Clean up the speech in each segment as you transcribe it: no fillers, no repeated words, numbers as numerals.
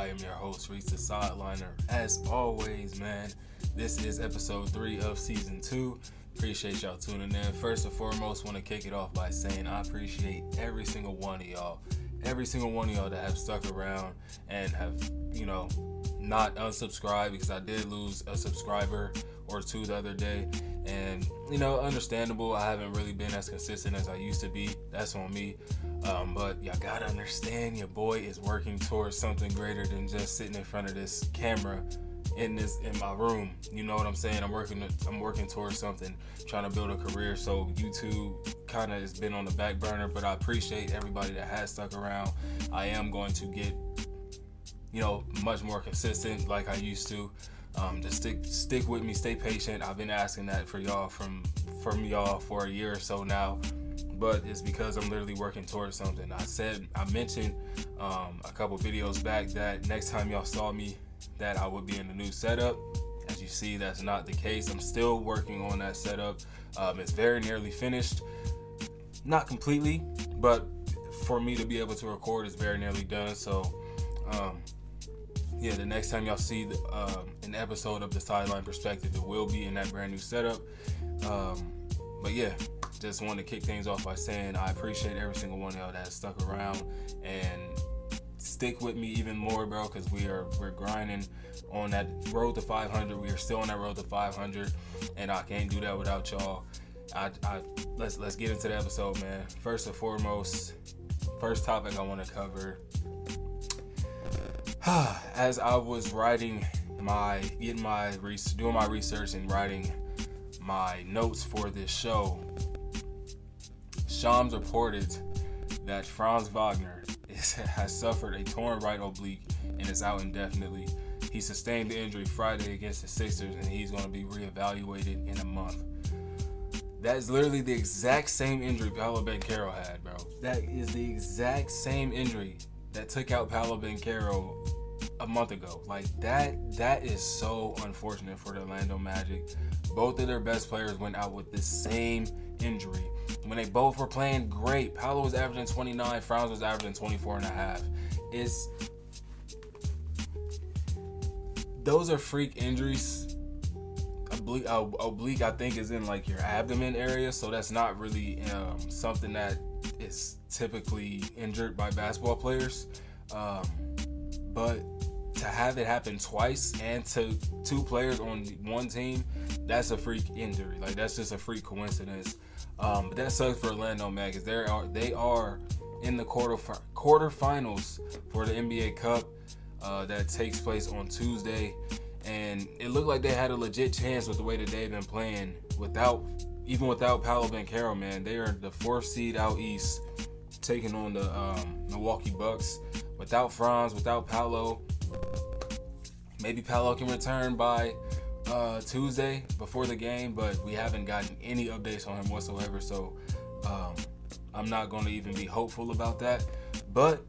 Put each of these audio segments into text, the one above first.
I am your host, Reese the Sideliner. As always, man, this is episode 3 of season 2. Appreciate y'all tuning in. First and foremost, want to kick it off by saying I appreciate every single one of y'all. Every single one of y'all that have stuck around and have, not unsubscribed, because I did lose a subscriber or two the other day. And, understandable. I haven't really been as consistent as I used to be. That's on me. But y'all gotta understand, your boy is working towards something greater than just sitting in front of this camera in my room. You know what I'm saying? I'm working towards something, trying to build a career. So YouTube kind of has been on the back burner, but I appreciate everybody that has stuck around. I am going to get, much more consistent like I used to. Just stick with me, stay patient. I've been asking that for y'all from y'all for a year or so now, but it's because I'm literally working towards something. I mentioned a couple videos back that next time y'all saw me that I would be in a new setup. As you see, that's not the case. I'm still working on that setup. It's very nearly finished, not completely, but for me to be able to record, it's very nearly done. So the next time y'all see an episode of the Sideline Perspective, it will be in that brand new setup. But yeah, just wanted to kick things off by saying I appreciate every single one of y'all that has stuck around and stick with me even more, bro, because we're grinding on that road to 500. We are still on that road to 500, and I can't do that without y'all. Let's get into the episode, man. First and foremost, first topic I want to cover. As I was doing my research and writing my notes for this show, Shams reported that Franz Wagner has suffered a torn right oblique and is out indefinitely. He sustained the injury Friday against the Sixers, and he's going to be reevaluated in a month. That is literally the exact same injury Paolo Banchero had, bro. That is the exact same injury that took out Paolo Banchero a month ago. Like, that is so unfortunate for the Orlando Magic. Both of their best players went out with the same injury when they both were playing great. Paolo was averaging 29, Franz was averaging 24.5. Those are freak injuries. Oblique, I think, is in like your abdomen area, so that's not really something that is typically injured by basketball players. But to have it happen twice and to two players on one team, that's a freak injury. Like, that's just a freak coincidence. But that sucks for Orlando Magic. They are in the quarterfinals for the NBA Cup that takes place on Tuesday, and it looked like they had a legit chance with the way that they've been playing without Paolo Banchero, man. They are the 4th seed out east, taking on the Milwaukee Bucks. Without Franz, without Paolo, maybe Paolo can return by Tuesday before the game, but we haven't gotten any updates on him whatsoever, so I'm not going to even be hopeful about that. But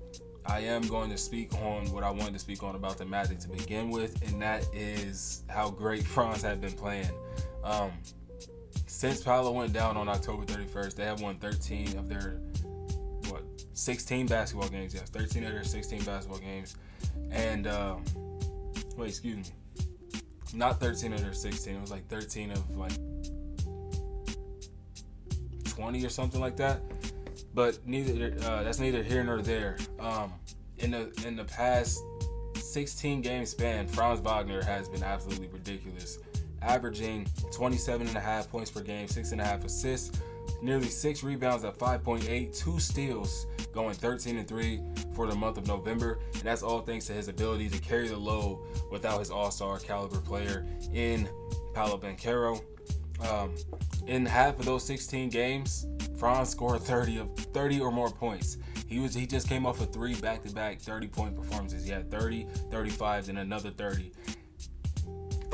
I am going to speak on what I wanted to speak on about the Magic to begin with, and that is how great Franz had been playing. Since Paolo went down on October 31st, they have won 13 of their 16 basketball games. Yes, 13 of their 16 basketball games. And not 13 of their 16. It was like 13 of like 20 or something like that. But that's neither here nor there. In the past 16 game span, Franz Wagner has been absolutely ridiculous, averaging 27.5 points per game, 6.5 assists, nearly 6 rebounds at 5.8, 2 steals, going 13-3 for the month of November. And that's all thanks to his ability to carry the load without his all-star caliber player in Paolo Banchero. In half of those 16 games, Franz scored 30 or more points. He just came off of 3 back-to-back 30-point performances. He had 30, 35, and another 30.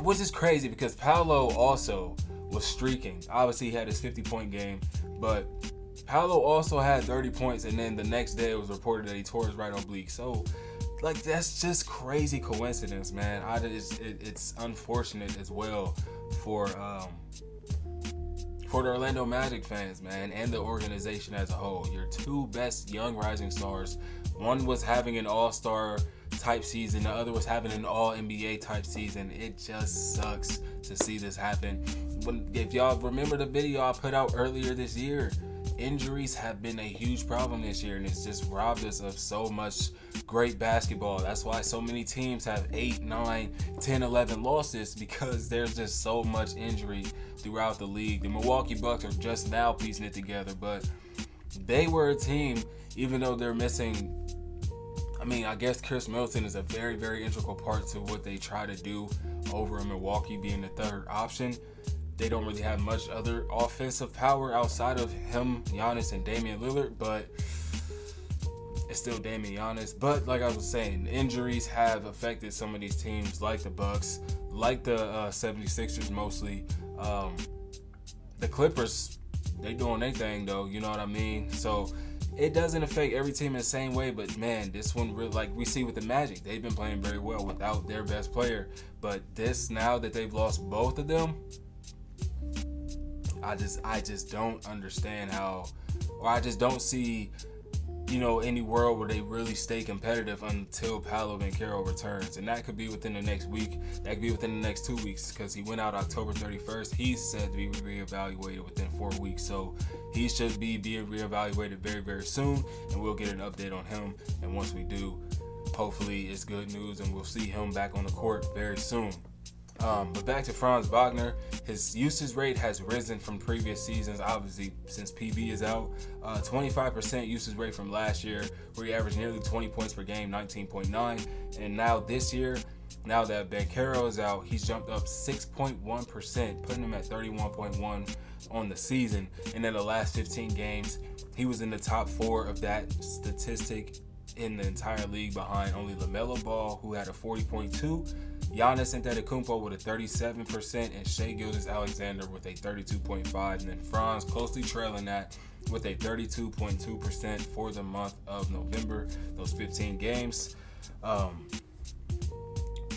Which is crazy because Paolo also was streaking. Obviously, he had his 50-point game, but Paolo also had 30 points, and then the next day it was reported that he tore his right oblique. So, like, that's just crazy coincidence, man. It's unfortunate as well for the Orlando Magic fans, man, and the organization as a whole. Your two best young rising stars. One was having an all-star type season. The other was having an all NBA type season. It just sucks to see this happen. If y'all remember the video I put out earlier this year, injuries have been a huge problem this year, and it's just robbed us of so much great basketball. That's why so many teams have 8, 9, 10, 11 losses, because there's just so much injury throughout the league. The Milwaukee Bucks are just now piecing it together, but they were a team, even though they're missing, I guess Chris Middleton is a very, very integral part to what they try to do over in Milwaukee, being the third option. They don't really have much other offensive power outside of him, Giannis, and Damian Lillard, but it's still Damian Giannis. But like I was saying, injuries have affected some of these teams, like the Bucks, like the 76ers mostly. The Clippers, they doing their thing though, you know what I mean? So it doesn't affect every team in the same way, but man, this one really, like we see with the Magic, they've been playing very well without their best player. But this, now that they've lost both of them, I just don't understand how, or I just don't see, any world where they really stay competitive until Paolo Banchero returns. And that could be within the next week. That could be within the next 2 weeks, because he went out October 31st. He's said to be reevaluated within 4 weeks. So he should be being reevaluated very, very soon, and we'll get an update on him. And once we do, hopefully it's good news, and we'll see him back on the court very soon. But back to Franz Wagner, his usage rate has risen from previous seasons, obviously since PB is out. 25% usage rate from last year, where he averaged nearly 20 points per game, 19.9. And now this year, now that Banchero is out, he's jumped up 6.1%, putting him at 31.1 on the season. And in the last 15 games, he was in the top 4 of that statistic in the entire league, behind only LaMelo Ball, who had a 40.2, Giannis Antetokounmpo with a 37%, and Shai Gilgeous-Alexander with a 32.5, and then Franz closely trailing that with a 32.2% for the month of November, those 15 games.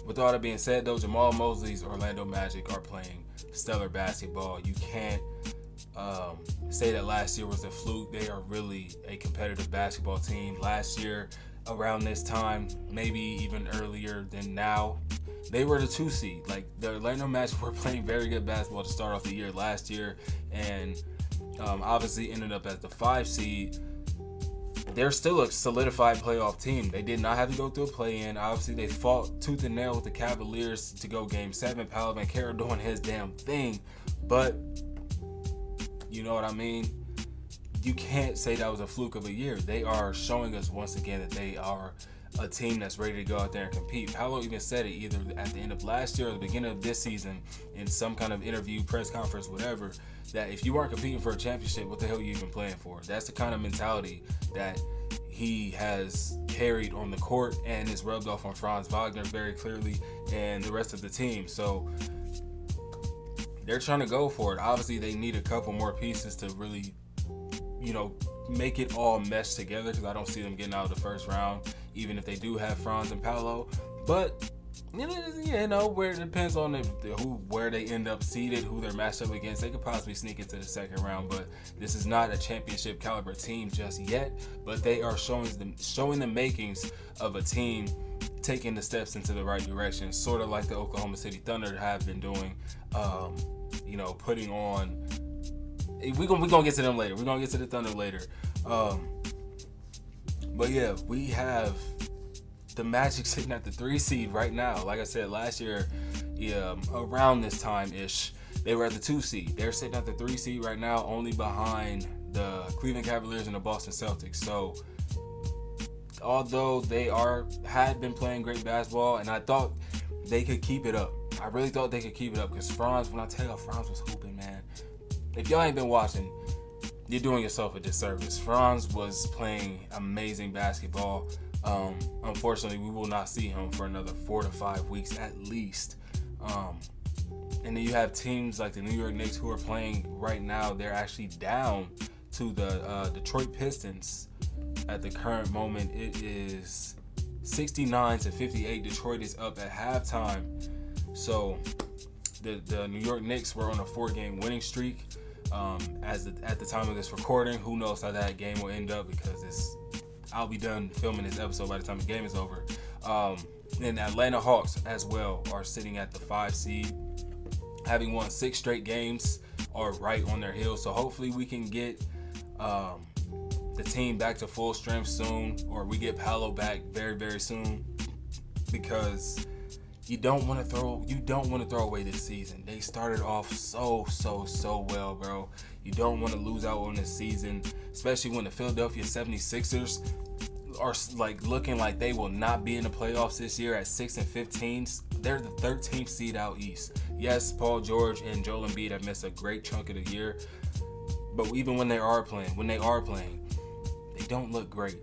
With all that being said, though, Jamal Mosley's Orlando Magic are playing stellar basketball. You can't say that last year was a fluke. They are really a competitive basketball team. Last year, around this time, maybe even earlier than now, they were the 2 seed. Like, the Orlando Magic were playing very good basketball to start off the year last year, and obviously ended up as the 5 seed. They're still a solidified playoff team. They did not have to go through a play-in. Obviously, they fought tooth and nail with the Cavaliers to go Game 7. Paolo Banchero doing his damn thing, but you know what I mean? You can't say that was a fluke of a year. They are showing us once again that they are a team that's ready to go out there and compete. Paolo even said it either at the end of last year or the beginning of this season in some kind of interview, press conference, whatever, that if you aren't competing for a championship, what the hell are you even playing for? That's the kind of mentality that he has carried on the court, and it's rubbed off on Franz Wagner very clearly and the rest of the team. So they're trying to go for it. Obviously, they need a couple more pieces to really, make it all mesh together, because I don't see them getting out of the first round, even if they do have Franz and Paolo. But where it depends on where they end up seated, who they're matched up against. They could possibly sneak into the second round, but this is not a championship caliber team just yet. But they are showing the makings of a team taking the steps into the right direction, sort of like the Oklahoma City Thunder have been doing. Putting on. We're gonna get to them later. We're gonna get to the Thunder later. But yeah, we have the Magic sitting at the 3 seed right now. Like I said, last year, around this time-ish, they were at the 2 seed. They're sitting at the 3 seed right now, only behind the Cleveland Cavaliers and the Boston Celtics. So, although they had been playing great basketball, and I thought they could keep it up. I really thought they could keep it up, because Franz, when I tell you, Franz was hooping, man. If y'all ain't been watching, you're doing yourself a disservice. Franz was playing amazing basketball. Unfortunately, we will not see him for another 4 to 5 weeks at least. And then you have teams like the New York Knicks who are playing right now. They're actually down to the Detroit Pistons. At the current moment, it is 69-58. Detroit is up at halftime. So the New York Knicks were on a 4-game winning streak. At the time of this recording, who knows how that game will end up, because I'll be done filming this episode by the time the game is over. And Atlanta Hawks as well are sitting at the 5 seed, having won 6 straight games, are right on their heels. So hopefully we can get the team back to full strength soon, or we get Paolo back very, very soon, because you don't want to throw away this season. They started off so well, bro. You don't want to lose out on this season, especially when the Philadelphia 76ers are like looking like they will not be in the playoffs this year at 6-15. They're the 13th seed out east. Yes, Paul George and Joel Embiid have missed a great chunk of the year, but even when they are playing, they don't look great.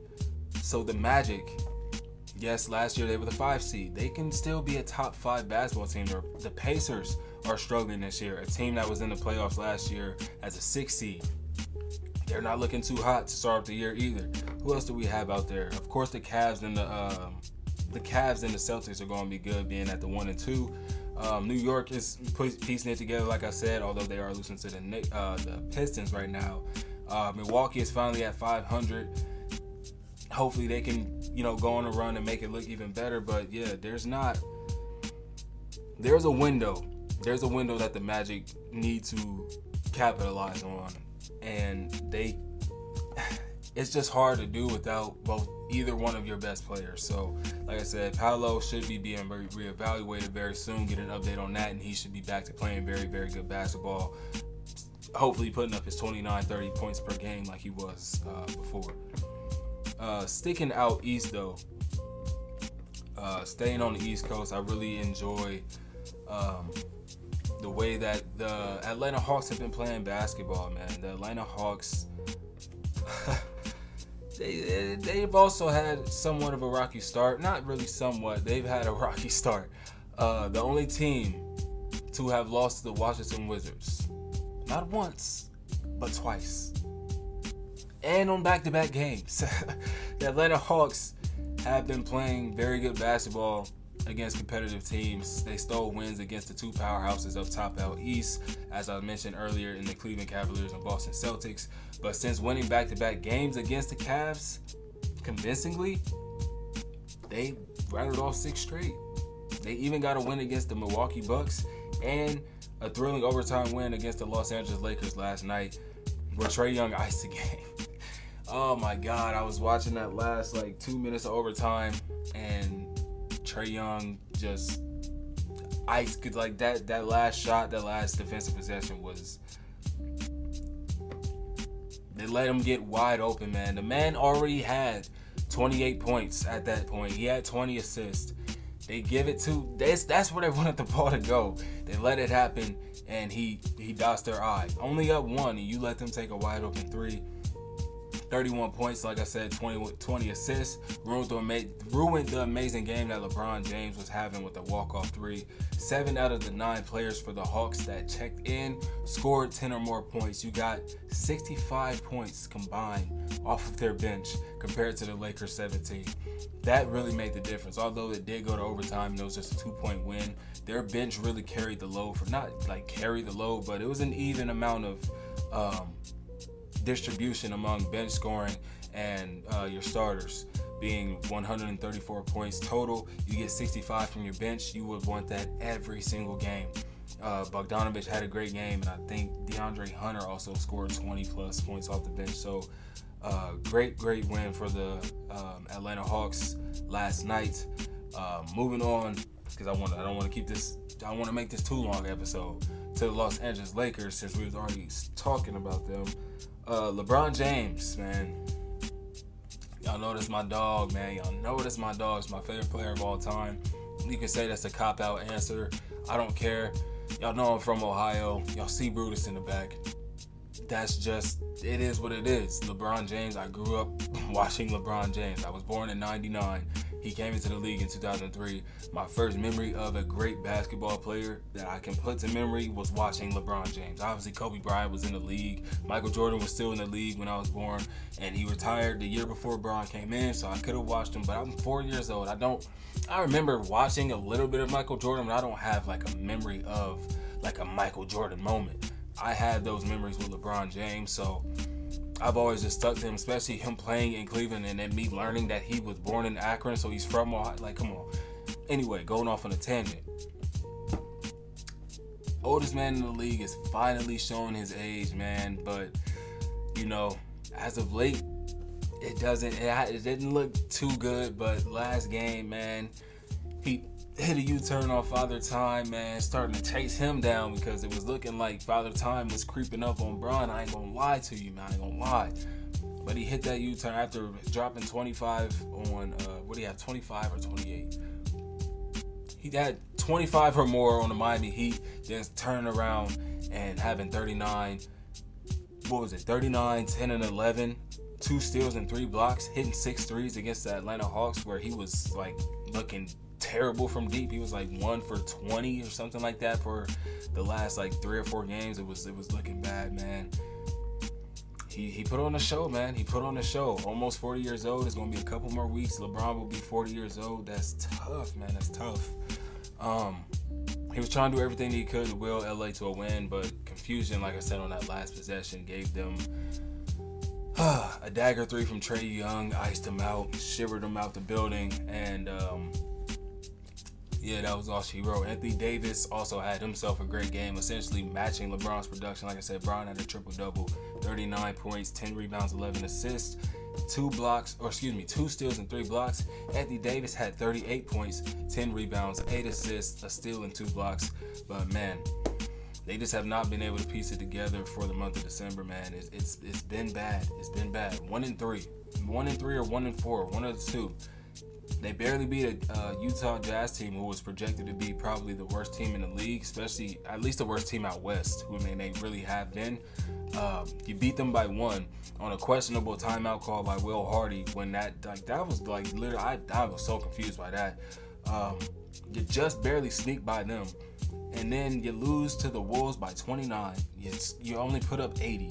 So the Magic, yes, last year they were the 5 seed. They can still be a top 5 basketball team. The Pacers are struggling this year, a team that was in the playoffs last year as a 6 seed. They're not looking too hot to start the year either. Who else do we have out there? Of course, the Cavs and the Celtics are going to be good, being at the 1 and 2. New York is piecing it together, like I said, although they are losing to the Pistons right now. Milwaukee is finally at 500. Hopefully they can, go on a run and make it look even better. But yeah, there's a window. There's a window that the Magic need to capitalize on, and it's just hard to do without either one of your best players. So, like I said, Paolo should be being reevaluated very soon. Get an update on that, and he should be back to playing very, very good basketball. Hopefully putting up his 29, 30 points per game like he was before. Sticking out east, though, staying on the East Coast, I really enjoy the way that the Atlanta Hawks have been playing basketball, man. The Atlanta Hawks, they've also had somewhat of a rocky start. Not really somewhat. They've had a rocky start. The only team to have lost to the Washington Wizards. Not once, but twice. And on back-to-back games. The Atlanta Hawks have been playing very good basketball against competitive teams. They stole wins against the 2 powerhouses up top out east, as I mentioned earlier, in the Cleveland Cavaliers and Boston Celtics. But since winning back-to-back games against the Cavs convincingly, they rattled off 6 straight. They even got a win against the Milwaukee Bucks and a thrilling overtime win against the Los Angeles Lakers last night, where Trae Young iced the game. Oh my God, I was watching that last 2 minutes of overtime, and Trae Young just iced, that last shot, that last defensive possession was, they let him get wide open, man. The man already had 28 points at that point. He had 20 assists. They give it to, that's where they wanted the ball to go. They let it happen, and he dots their eye. Only up 1, and you let them take a wide open 3. 31 points, like I said, 20 assists. Ruined the amazing game that LeBron James was having with the walk-off 3. 7 out of the 9 players for the Hawks that checked in scored 10 or more points. You got 65 points combined off of their bench compared to the Lakers 17. That really made the difference. Although it did go to overtime, it was just a 2-point win. Their bench really carried the load, but it was an even amount of distribution among bench scoring and your starters, being 134 points total. You get 65 from your bench. You would want that every single game. Bogdanovich had a great game, and I think DeAndre Hunter also scored 20 plus points off the bench. So great win for the Atlanta Hawks last night. Moving on, because I don't want to make this too long episode, to the Los Angeles Lakers, since we was already talking about them. LeBron James, man. Y'all know that's my dog, man. Y'all know that's my dog. It's my favorite player of all time. You can say that's a cop-out answer. I don't care. Y'all know I'm from Ohio. Y'all see Brutus in the back. That's just, it is what it is. LeBron James, I grew up watching LeBron James. I was born in 99. He came into the league in 2003. My first memory of a great basketball player that I can put to memory was watching LeBron James. Obviously, Kobe Bryant was in the league. Michael Jordan was still in the league when I was born, and he retired the year before Bron came in, so I could have watched him, but I'm 4 years old. I remember watching a little bit of Michael Jordan, but I don't have a memory of a Michael Jordan moment. I had those memories with LeBron James, so I've always just stuck to him, especially him playing in Cleveland and then me learning that he was born in Akron, so he's from Ohio. Like, come on. Anyway, going off on a tangent. Oldest man in the league is finally showing his age, man. But, you know, as of late, it didn't look too good. But last game, man, he hit a U-turn on Father Time, man, starting to chase him down because it was looking like Father Time was creeping up on Bron. I ain't gonna lie to you, man. I ain't gonna lie. But he hit that U-turn after dropping 25 on, 25 or 28? He had 25 or more on the Miami Heat, then turning around and having 39, 10 and 11, 2 steals and 3 blocks, hitting 6 threes against the Atlanta Hawks where he was like looking terrible from deep. He was like 1 for 20 or something like that for the last like 3 or 4 games. It was looking bad, man. He put on a show, man. He put on a show. Almost 40 years old. It's going to be a couple more weeks. LeBron will be 40 years old. That's tough, man. That's tough. He was trying to do everything he could to will LA to a win, but confusion, like I said, on that last possession gave them a dagger 3 from Trae Young, iced him out, shivered him out the building, and yeah, that was all she wrote. Anthony Davis also had himself a great game, essentially matching LeBron's production. Like I said, Bron had a triple-double, 39 points, 10 rebounds, 11 assists, 2 steals and 3 blocks. Anthony Davis had 38 points, 10 rebounds, 8 assists, a steal and 2 blocks. But man, they just have not been able to piece it together for the month of December, man. It's been bad. It's been bad. 1-3. 1-3 or 1-4, one of the two. They barely beat a Utah Jazz team who was projected to be probably the worst team in the league, especially at least the worst team out west, who they really have been. You beat them by 1 on a questionable timeout call by Will Hardy. When that was like literally, I was so confused by that. You just barely sneak by them, and then you lose to the Wolves by 29. You only put up 80.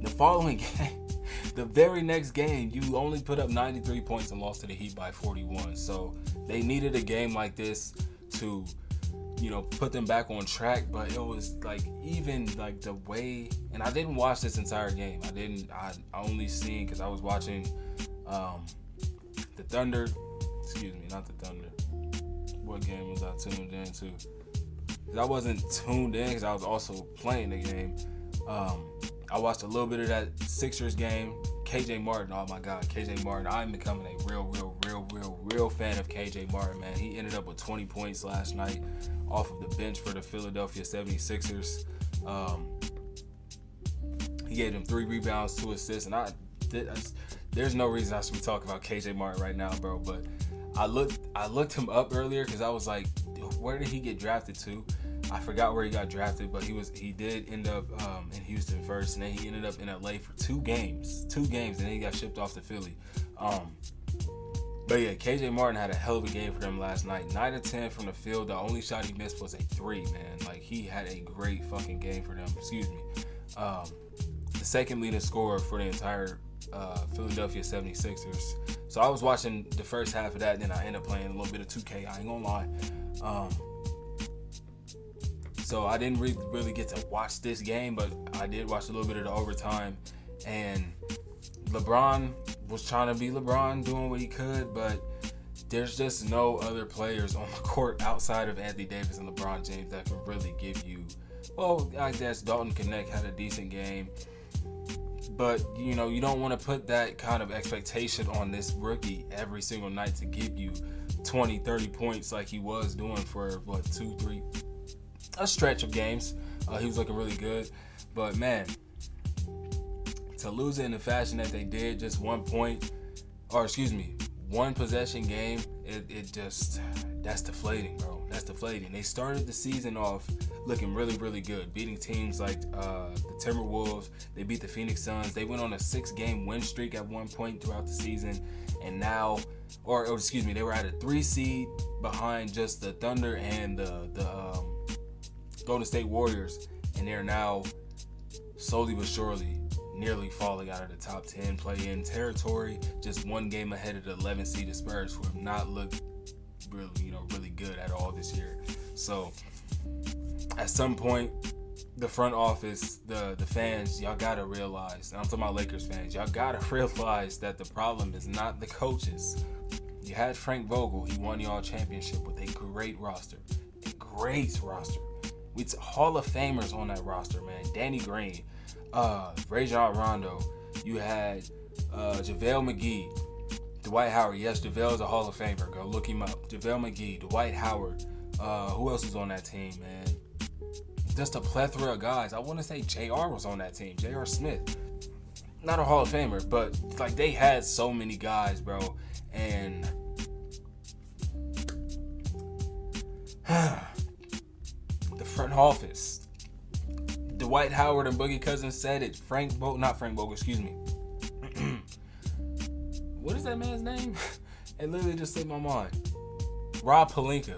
The following game, the very next game, you only put up 93 points and lost to the Heat by 41. So they needed a game like this to, put them back on track. But it was like, even like the way, and I didn't watch this entire game. I only seen, because I was watching the Thunder. Excuse me, not the Thunder. What game was I tuned in to? Because I wasn't tuned in because I was also playing the game. I watched a little bit of that Sixers game. KJ Martin, oh my God, KJ Martin. I'm becoming a real fan of KJ Martin, man. He ended up with 20 points last night off of the bench for the Philadelphia 76ers. He gave them 3 rebounds, 2 assists, and there's no reason I should be talking about KJ Martin right now, bro. But I looked him up earlier because I was like, where did he get drafted to? I forgot where he got drafted, but he did end up in Houston first, and then he ended up in LA for 2 games, and then he got shipped off to Philly. But yeah, KJ Martin had a hell of a game for them last night. 9 of 10 from the field. The only shot he missed was a 3, man. Like, he had a great fucking game for them. Excuse me. The second leading scorer for the entire Philadelphia 76ers. So I was watching the first half of that, and then I ended up playing a little bit of 2K. I ain't gonna lie. So I didn't really get to watch this game, but I did watch a little bit of the overtime. And LeBron was trying to be LeBron, doing what he could, but there's just no other players on the court outside of Anthony Davis and LeBron James that can really give you, well, I guess Dalton Connect had a decent game. But, you don't want to put that kind of expectation on this rookie every single night to give you 20, 30 points like he was doing for, 2, 3, a stretch of games. He was looking really good. But, man, to lose it in the fashion that they did, just 1 possession game, it just, that's deflating, bro. That's deflating. They started the season off looking really, really good, beating teams like the Timberwolves. They beat the Phoenix Suns. They went on a 6-game win streak at one point throughout the season, and now, they were at a 3 seed behind just the Thunder and the Golden State Warriors, and they're now slowly but surely nearly falling out of the top 10 play-in territory, just 1 game ahead of the 11 seeded Spurs, who have not looked really good at all this year. So at some point, the front office, the fans, y'all gotta realize, and I'm talking about Lakers fans, y'all gotta realize that the problem is not the coaches. You had Frank Vogel, he won y'all a championship with a great roster. A great roster. With Hall of Famers on that roster, man. Danny Green, Rajon Rondo. You had JaVale McGee, Dwight Howard. Yes, JaVale's a Hall of Famer. Go look him up. JaVale McGee, Dwight Howard. Who else was on that team, man? Just a plethora of guys. I want to say JR was on that team. J.R. Smith. Not a Hall of Famer, but like they had so many guys, bro. And the front office. Dwight Howard and Boogie Cousins said it. Not Frank Vogel, excuse me. What is that man's name? It literally just slipped my mind. Rob Pelinka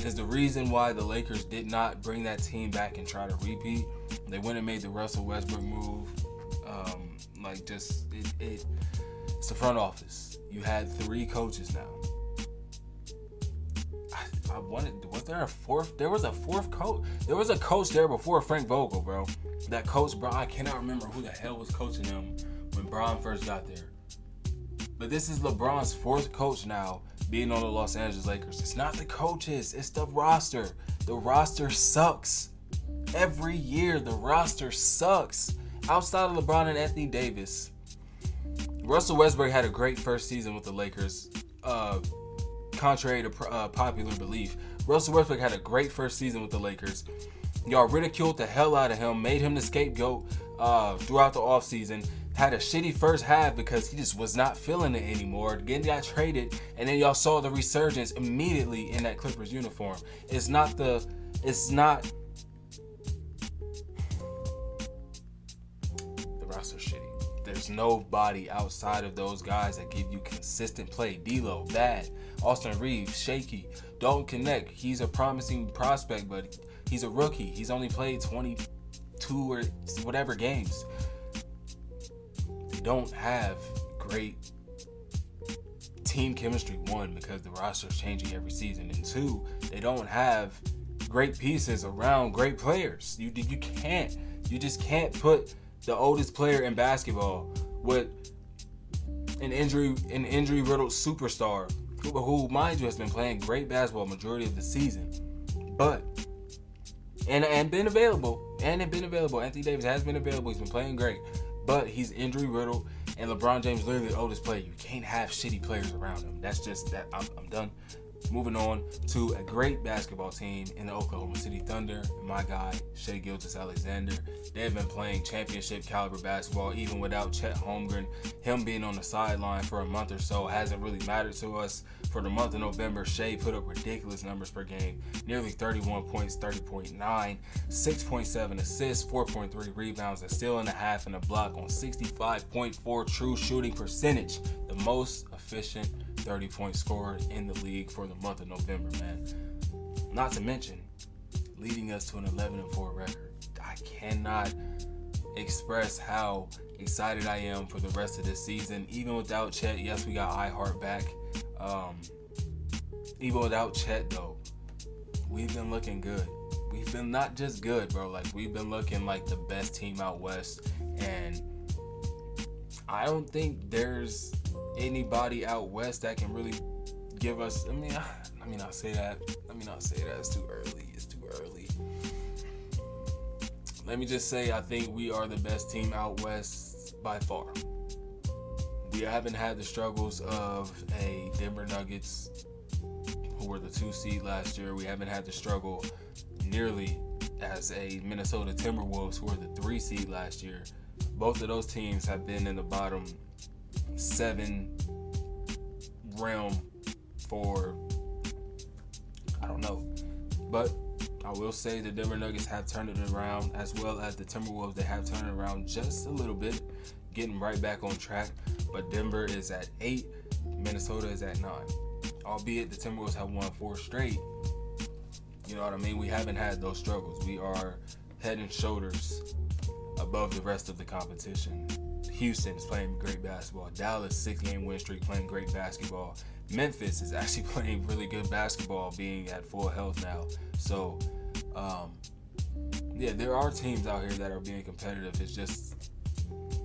is the reason why the Lakers did not bring that team back and try to repeat. They went and made the Russell Westbrook move. It's the front office. You had 3 coaches now. Was there a fourth? There was a fourth coach. There was a coach there before Frank Vogel, bro. That coach, bro, I cannot remember who the hell was coaching him when Bron first got there. But this is LeBron's 4th coach now being on the Los Angeles Lakers. It's not the coaches, it's the roster. The roster sucks. Every year, the roster sucks. Outside of LeBron and Anthony Davis, Russell Westbrook had a great first season with the Lakers. Contrary to popular belief, Russell Westbrook had a great first season with the Lakers. Y'all ridiculed the hell out of him, made him the scapegoat throughout the offseason. Had a shitty first half because he just was not feeling it anymore. Again, got traded, and then y'all saw the resurgence immediately in that Clippers uniform. The roster's shitty. There's nobody outside of those guys that give you consistent play. D'Lo, bad. Austin Reeves, shaky. Don't connect. He's a promising prospect, but he's a rookie. He's only played 22 or whatever games. They don't have great team chemistry, 1, because the roster's changing every season, and 2, they don't have great pieces around great players. You just can't put the oldest player in basketball with an injury-riddled superstar who, mind you, has been playing great basketball majority of the season, but and been available. Anthony Davis has been available. He's been playing great, but he's injury-riddled, and LeBron James literally the oldest player. You can't have shitty players around him. That's just that. I'm done. Moving on to a great basketball team in the Oklahoma City Thunder. My guy, Shai Gilgeous-Alexander. They've been playing championship caliber basketball even without Chet Holmgren. Him being on the sideline for a month or so hasn't really mattered to us. For the month of November, Shai put up ridiculous numbers per game. Nearly 31 points, 30.9, 6.7 assists, 4.3 rebounds, a steal and a half and a block on 65.4 true shooting percentage. The most efficient 30-point scorer in the league for the month of November, man. Not to mention, leading us to an 11-4 record. I cannot express how excited I am for the rest of this season. Even without Chet, yes, we got iHeart back. Even without Chet, though, we've been looking good. We've been not just good, bro. Like, we've been looking like the best team out west. And I don't think there's anybody out west that can really give us. Let me not say that. It's too early. Let me just say I think we are the best team out west by far. We haven't had the struggles of a Denver Nuggets, who were the 2 seed last year. We haven't had the struggle nearly as a Minnesota Timberwolves, who were the 3 seed last year. Both of those teams have been in the bottom 7 realm for, I don't know. But I will say the Denver Nuggets have turned it around, as well as the Timberwolves. They have turned it around just a little bit, getting right back on track. But Denver is at 8, Minnesota is at 9. Albeit the Timberwolves have won 4 straight. You know what I mean? We haven't had those struggles. We are head and shoulders above the rest of the competition. Houston is playing great basketball. Dallas, 6-game win streak, playing great basketball. Memphis is actually playing really good basketball, being at full health now. So, yeah, there are teams out here that are being competitive. It's just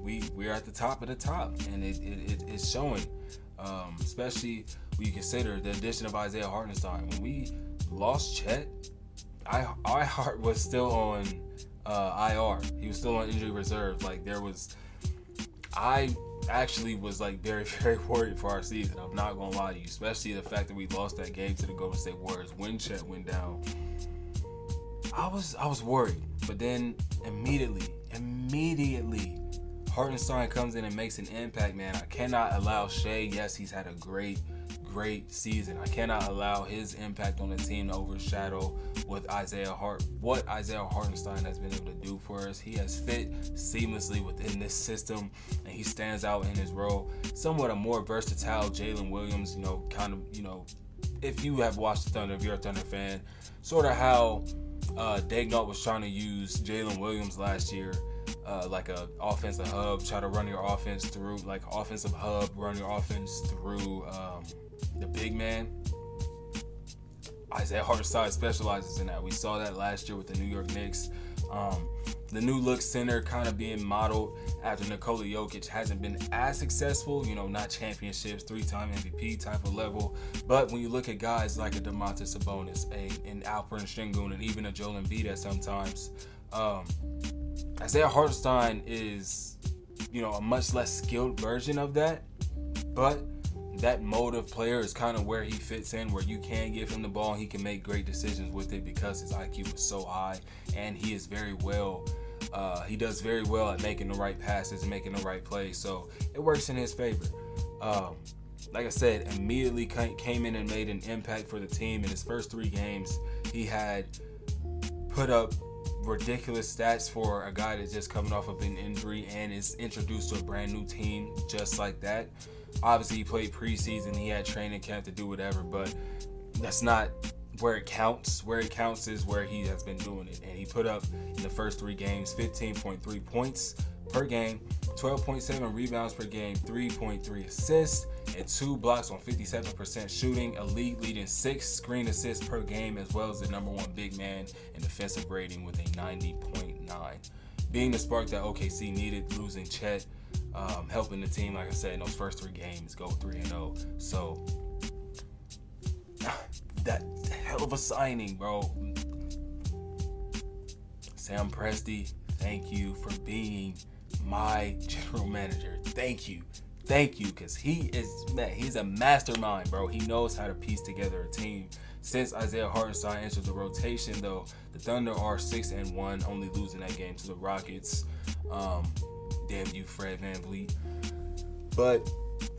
we're at the top of the top, and it's showing. Especially when you consider the addition of Isaiah Hartenstein. When we lost Chet, our heart was still on IR. He was still on injury reserve. Like I actually was like very, very worried for our season. I'm not gonna lie to you, especially the fact that we lost that game to the Golden State Warriors when Chet went down. I was worried, but then immediately, Hartenstein comes in and makes an impact, man. I cannot allow Shea. Yes, he's had a great season. I cannot allow his impact on the team to overshadow what Isaiah Hartenstein has been able to do for us. He has fit seamlessly within this system, and he stands out in his role. Somewhat a more versatile Jalen Williams, if you have watched the Thunder, if you're a Thunder fan, sort of how Daignault was trying to use Jalen Williams last year, like a offensive hub, try to run your offense through, like offensive hub, run your offense through the big man. Isaiah Hartenstein specializes in that. We saw that last year with the New York Knicks. The new look center kind of being modeled after Nikola Jokic hasn't been as successful, not championships, 3-time MVP type of level. But when you look at guys like a Domantas Sabonis, an Alperen Sengun, and even a Joel Embiid at sometimes, Isaiah Hartenstein is, a much less skilled version of that. But that mode of player is kind of where he fits in, where you can give him the ball and he can make great decisions with it because his IQ is so high, and he is he does very well at making the right passes and making the right plays. So it works in his favor. Like I said, immediately came in and made an impact for the team. In his first 3 games, he had put up ridiculous stats for a guy that's just coming off of an injury and is introduced to a brand new team just like that. Obviously, he played preseason, he had training camp to do whatever, but that's not where it counts. Where it counts is where he has been doing it. And he put up, in the first 3 games, 15.3 points per game, 12.7 rebounds per game, 3.3 assists, and 2 blocks on 57% shooting, a league-leading 6 screen assists per game, as well as the number 1 big man in defensive rating with a 90.9. Being the spark that OKC needed, losing Chet, helping the team, like I said, in those first 3 games, go 3-0. So, that hell of a signing, bro. Sam Presti, thank you for being my general manager. Thank you, because he's a mastermind, bro. He knows how to piece together a team. Since Isaiah Hartenstein entered the rotation, though, the Thunder are 6-1, only losing that game to the Rockets. Damn you, Fred VanVleet. But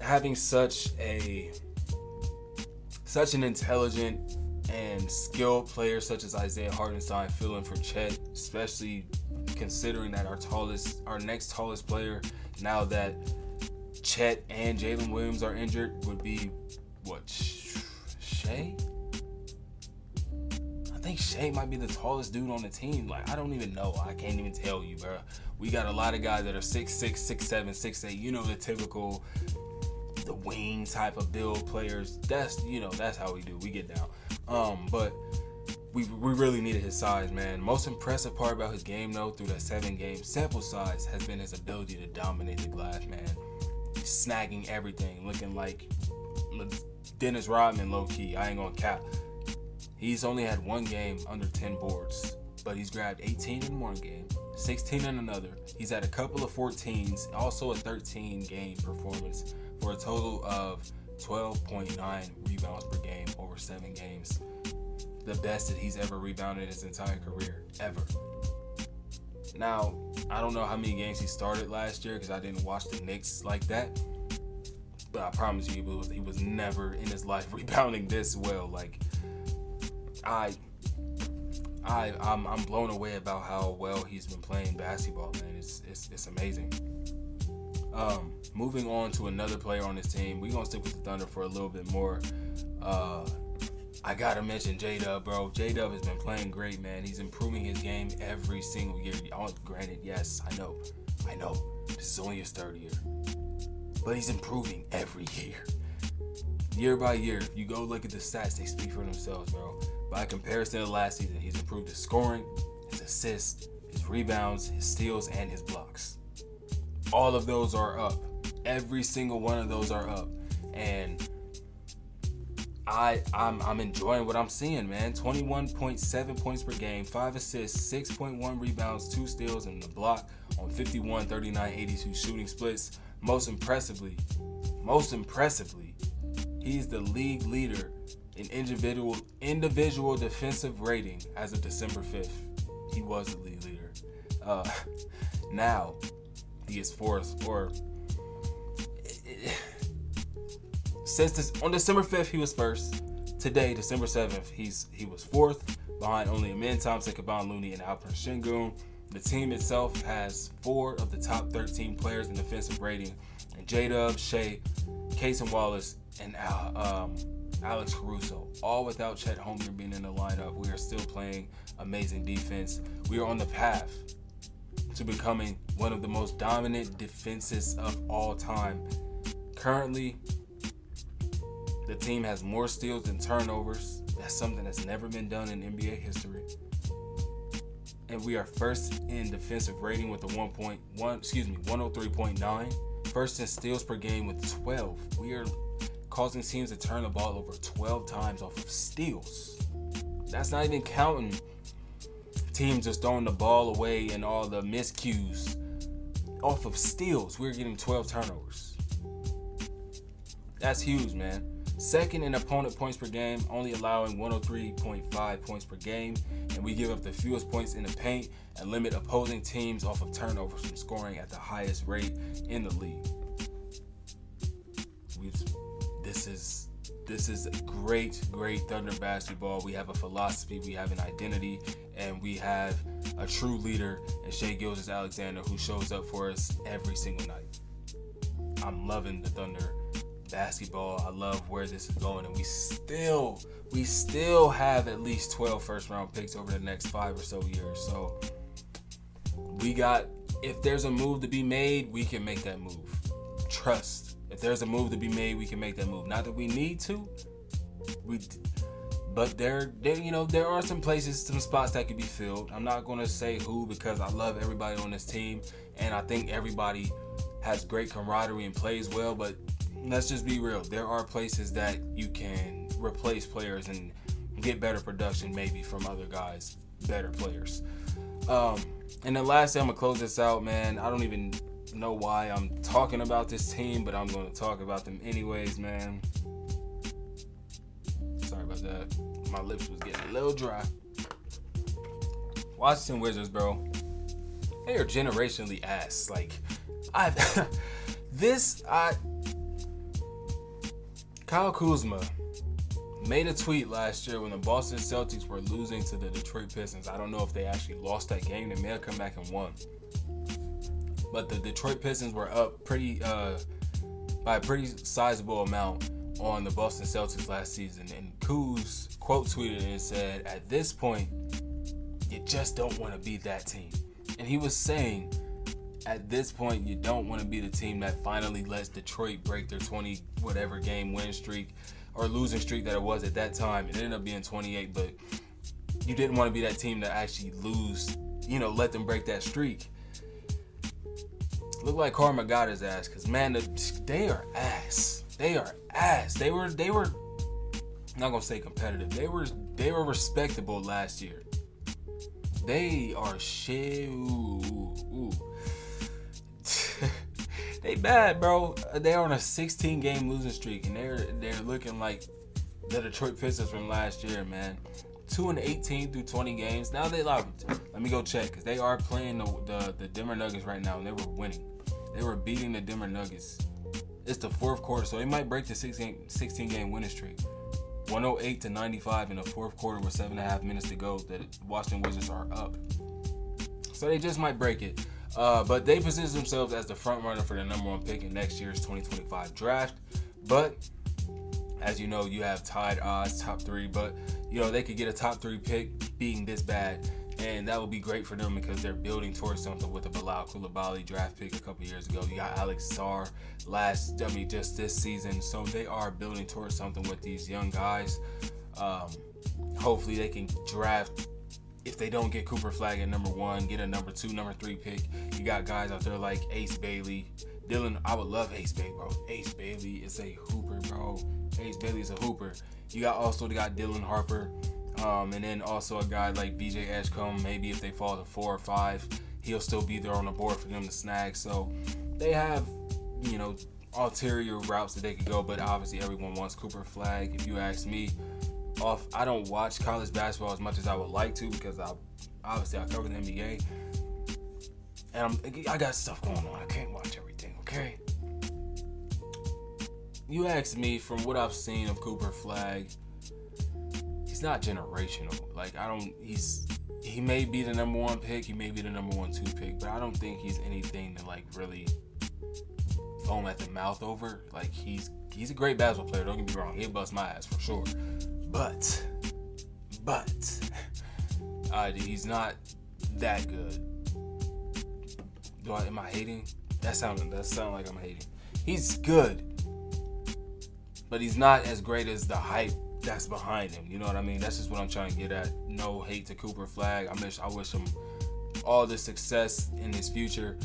having such an intelligent and skilled player such as Isaiah Hartenstein filling for Chet, especially considering that our next tallest player, now that Chet and Jalen Williams are injured, would be Shea? I think Shea might be the tallest dude on the team. Like, I don't even know. I can't even tell you, bro. We got a lot of guys that are 6'6", 6'7", 6'8". The typical, the wing type of build players. That's how we do. We get down. But we really needed his size, man. Most impressive part about his game, though, through that 7-game sample size, has been his ability to dominate the glass, man. Snagging everything, looking like Dennis Rodman, low key. I ain't gonna cap. He's only had 1 game under 10 boards, but he's grabbed 18 in one game, 16 in another. He's had a couple of 14s, also a 13-game performance, for a total of 12.9 rebounds per game over 7 games. The best that he's ever rebounded in his entire career, ever. Now, I don't know how many games he started last year because I didn't watch the Knicks like that, but I promise you, he was never in his life rebounding this well. Like, I'm blown away about how well he's been playing basketball, man. It's amazing. Moving on to another player on this team, we're gonna stick with the Thunder for a little bit more. I gotta mention J-Dub, bro. J-Dub has been playing great, man. He's improving his game every single year. Granted, yes, I know. This is only his 3rd year. But he's improving every year. Year by year, you go look at the stats, they speak for themselves, bro. By comparison to last season, he's improved his scoring, his assists, his rebounds, his steals, and his blocks. All of those are up. Every single one of those are up. And I'm enjoying what I'm seeing, man. 21.7 points per game, 5 assists, 6.1 rebounds, 2 steals, and the block on 51, 39, 82 shooting splits. Most impressively, he's the league leader in individual defensive rating as of December 5th. He was the league leader. Now he is fourth, or on December 5th, he was first. Today, December 7th, he was fourth, behind only Amin Thompson, Kevon Looney, and Alperen Sengun. The team itself has 4 of the top 13 players in defensive rating, and J-Dub, Shea, Cason Wallace, and Alex Caruso, all without Chet Holmgren being in the lineup. We are still playing amazing defense. We are on the path to becoming one of the most dominant defenses of all time. Currently, the team has more steals than turnovers. That's something that's never been done in NBA history. And we are first in defensive rating with a 103.9. First in steals per game with 12. We are causing teams to turn the ball over 12 times off of steals. That's not even counting teams just throwing the ball away and all the miscues. Off of steals, we're getting 12 turnovers. That's huge, man. Second in opponent points per game, only allowing 103.5 points per game, and we give up the fewest points in the paint and limit opposing teams off of turnovers from scoring at the highest rate in the league. This is great Thunder basketball. We have a philosophy, we have an identity, and we have a true leader in Shai Gilgeous-Alexander who shows up for us every single night. I'm loving the Thunder basketball. I love where this is going, and we still have at least 12 first round picks over the next 5 or so years. So if there's a move to be made, we can make that move. Trust. If there's a move to be made, we can make that move. Not that we need to, but there are some places, some spots that could be filled. I'm not going to say who, because I love everybody on this team, and I think everybody has great camaraderie and plays well, but let's just be real. There are places that you can replace players and get better production maybe from other guys, better players. And then lastly, I'm going to close this out, man. I don't even know why I'm talking about this team, but I'm going to talk about them anyways, man. Sorry about that. My lips was getting a little dry. Washington Wizards, bro. They are generationally ass. Kyle Kuzma made a tweet last year when the Boston Celtics were losing to the Detroit Pistons. I don't know if they actually lost that game. They may have come back and won. But the Detroit Pistons were up by a pretty sizable amount on the Boston Celtics last season. And Kuz quote tweeted and said, "At this point, you just don't want to be that team." And he was saying, at this point, you don't want to be the team that finally lets Detroit break their 20 whatever game win streak or losing streak that it was at that time. It ended up being 28, but you didn't want to be that team that actually lose, let them break that streak. Look like karma got his ass, because man, they are ass. They are ass. They were I'm not gonna say competitive. They were respectable last year. They are shit. Ooh. They bad, bro. They're on a 16-game losing streak, and they're looking like the Detroit Pistons from last year, man. 2-18 through 20 games. Now let me go check, because they are playing the Denver Nuggets right now, and they were winning. They were beating the Denver Nuggets. It's the fourth quarter, so they might break the 16-game winning streak. 108-95 in the fourth quarter with 7.5 minutes to go. The Washington Wizards are up. So they just might break it. But they position themselves as the front runner for the number 1 pick in next year's 2025 draft. But as you know, you have tied odds, top 3. But they could get a top 3 pick being this bad, and that would be great for them because they're building towards something with the Bilal Coulibaly draft pick a couple years ago. You got Alex Sarr just this season. So they are building towards something with these young guys. Hopefully they can draft if they don't get Cooper Flag at number 1, get a number 2, number 3 pick. You got guys out there like Ace Bailey. Dylan, I would love Ace Bailey, bro. Ace Bailey is a hooper, bro. Ace Bailey is a hooper. You got Dylan Harper. And then also a guy like BJ Edgecombe. Maybe if they fall to 4 or 5, he'll still be there on the board for them to snag. So they have, ulterior routes that they could go, but obviously everyone wants Cooper Flag. If you ask me, I don't watch college basketball as much as I would like to because I cover the NBA. And I got stuff going on. I can't watch everything, okay? You ask me, from what I've seen of Cooper Flag, he's not generational. Like, he may be the number 1 pick, he may be the number 1, 2 pick, but I don't think he's anything to, like, really foam at the mouth over. Like, he's a great basketball player, don't get me wrong. He'll bust my ass for sure. But, he's not that good. Am I hating? That sound like I'm hating. He's good, but he's not as great as the hype that's behind him. You know what I mean? That's just what I'm trying to get at. No hate to Cooper Flag. I wish him all the success in his future.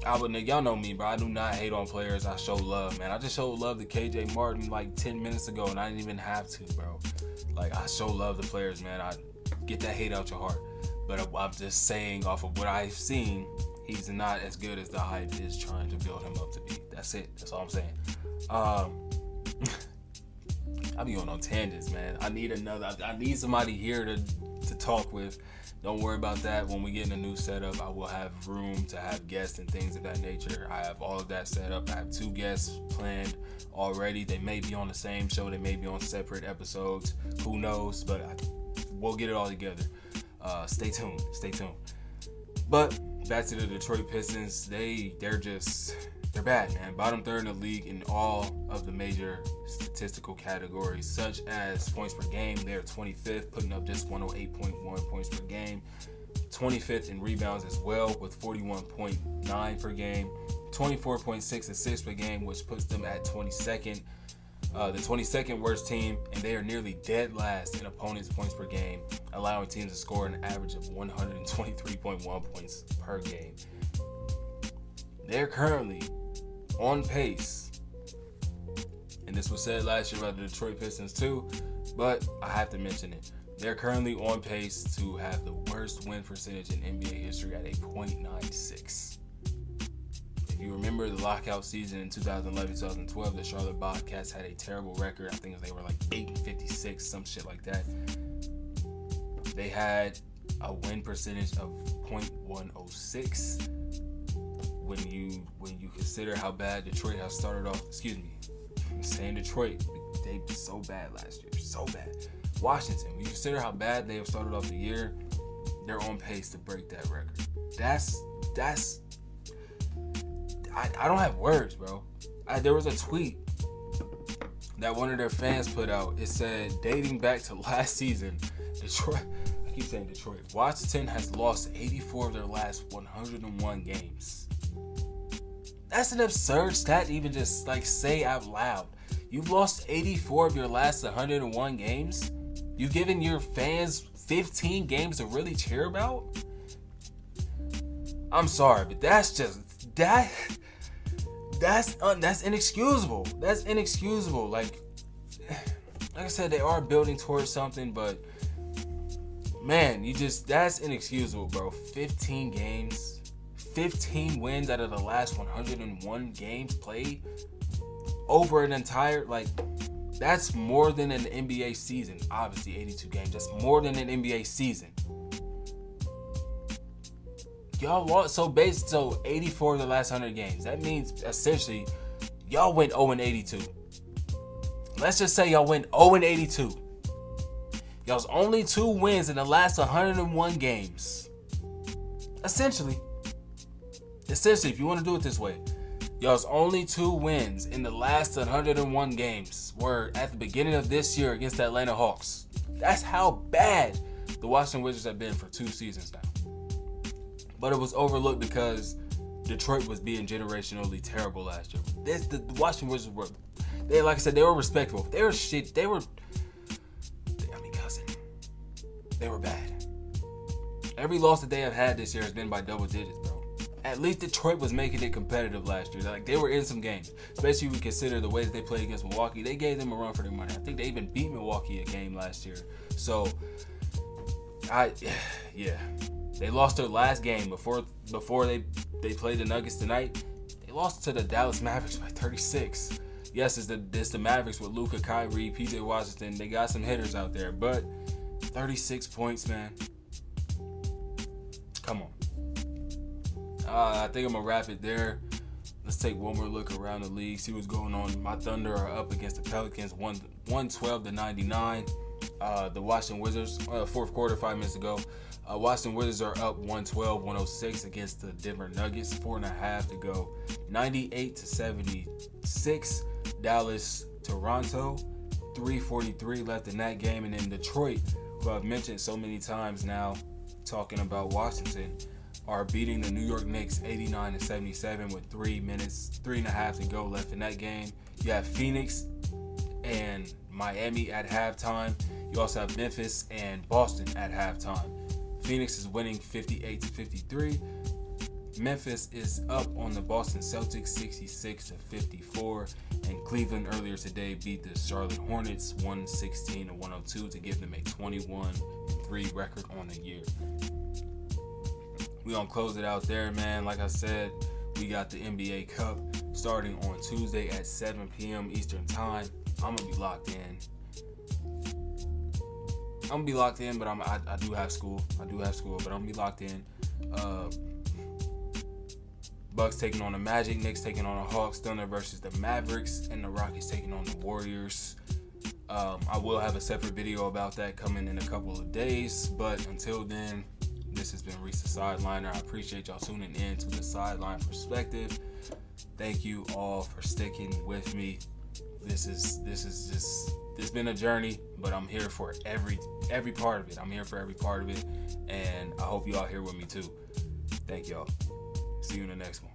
Y'all know me, bro. I do not hate on players. I show love, man. I just showed love to KJ Martin like 10 minutes ago, and I didn't even have to, bro. Like, I show love to players, man. I get that hate out your heart. But I'm just saying, off of what I've seen, he's not as good as the hype is trying to build him up to be. That's it. That's all I'm saying. I be going on tangents, man. I need somebody here to talk with. Don't worry about that. When we get in a new setup, I will have room to have guests and things of that nature. I have all of that set up. I have 2 guests planned already. They may be on the same show. They may be on separate episodes. Who knows? But we'll get it all together. Stay tuned. But back to the Detroit Pistons. They're bad, man. Bottom 3rd in the league in all of the major statistical categories, such as points per game. They're 25th, putting up just 108.1 points per game. 25th in rebounds as well, with 41.9 per game. 24.6 assists per game, which puts them at 22nd. The 22nd worst team, and they are nearly dead last in opponents' points per game, allowing teams to score an average of 123.1 points per game. They're currently on pace, and this was said last year about the Detroit Pistons too, but I have to mention it. They're currently on pace to have the worst win percentage in NBA history at a .96. If you remember the lockout season in 2011-2012, the Charlotte Bobcats had a terrible record. I think they were like 8-56, some shit like that. They had a win percentage of .106. When you consider how bad Detroit has started off, I'm saying Detroit, they were so bad last year, so bad. Washington, when you consider how bad they have started off the year, they're on pace to break that record. I don't have words, bro. There was a tweet that one of their fans put out. It said, dating back to last season, Washington has lost 84 of their last 101 games. That's an absurd stat to even just say out loud. You've lost 84 of your last 101 games? You've given your fans 15 games to really cheer about? I'm sorry, but that's inexcusable. That's inexcusable. Like I said, they are building towards something, but man, that's inexcusable, bro. 15 games. 15 wins out of the last 101 games played over an entire, that's more than an NBA season. Obviously, 82 games. That's more than an NBA season. Y'all lost, so 84 of the last 100 games. That means essentially y'all went 0-82. Let's just say y'all went 0-82. Y'all's only 2 wins in the last 101 games. Essentially, if you want to do it this way, y'all's only 2 wins in the last 101 games were at the beginning of this year against the Atlanta Hawks. That's how bad the Washington Wizards have been for 2 seasons now. But it was overlooked because Detroit was being generationally terrible last year. The Washington Wizards were, like I said, they were respectable. They were shit. They were bad. Every loss that they have had this year has been by double digits, bro. At least Detroit was making it competitive last year. Like, they were in some games, especially when we consider the way that they played against Milwaukee. They gave them a run for their money. I think they even beat Milwaukee a game last year. So, they lost their last game before they played the Nuggets tonight. They lost to the Dallas Mavericks by 36. Yes, it's the Mavericks with Luka, Kyrie, PJ Washington. They got some hitters out there, but 36 points, man. Come on. I think I'm going to wrap it there. Let's take one more look around the league, see what's going on. My Thunder are up against the Pelicans, 112-99. The Washington Wizards, fourth quarter, 5 minutes ago. Washington Wizards are up 112-106 against the Denver Nuggets, 4.5 to go. 98-76. Dallas, Toronto, 3:43 left in that game. And then Detroit, who I've mentioned so many times now, talking about Washington, are beating the New York Knicks 89-77 with 3.5 to go left in that game. You have Phoenix and Miami at halftime. You also have Memphis and Boston at halftime. Phoenix is winning 58-53. Memphis is up on the Boston Celtics 66-54. And Cleveland earlier today beat the Charlotte Hornets 116-102 to give them a 21-3 record on the year. We're going to close it out there, man. Like I said, we got the NBA Cup starting on Tuesday at 7 p.m. Eastern Time. I'm going to be locked in. But I do have school. But I'm going to be locked in. Bucks taking on the Magic, Knicks taking on the Hawks, Thunder versus the Mavericks, and the Rockets taking on the Warriors. I will have a separate video about that coming in a couple of days, but until then, this has been Reese the Sideliner. I appreciate y'all tuning in to the Sideline Perspective. Thank you all for sticking with me. It's been a journey, but I'm here for every part of it. And I hope y'all here with me too. Thank y'all. See you in the next one.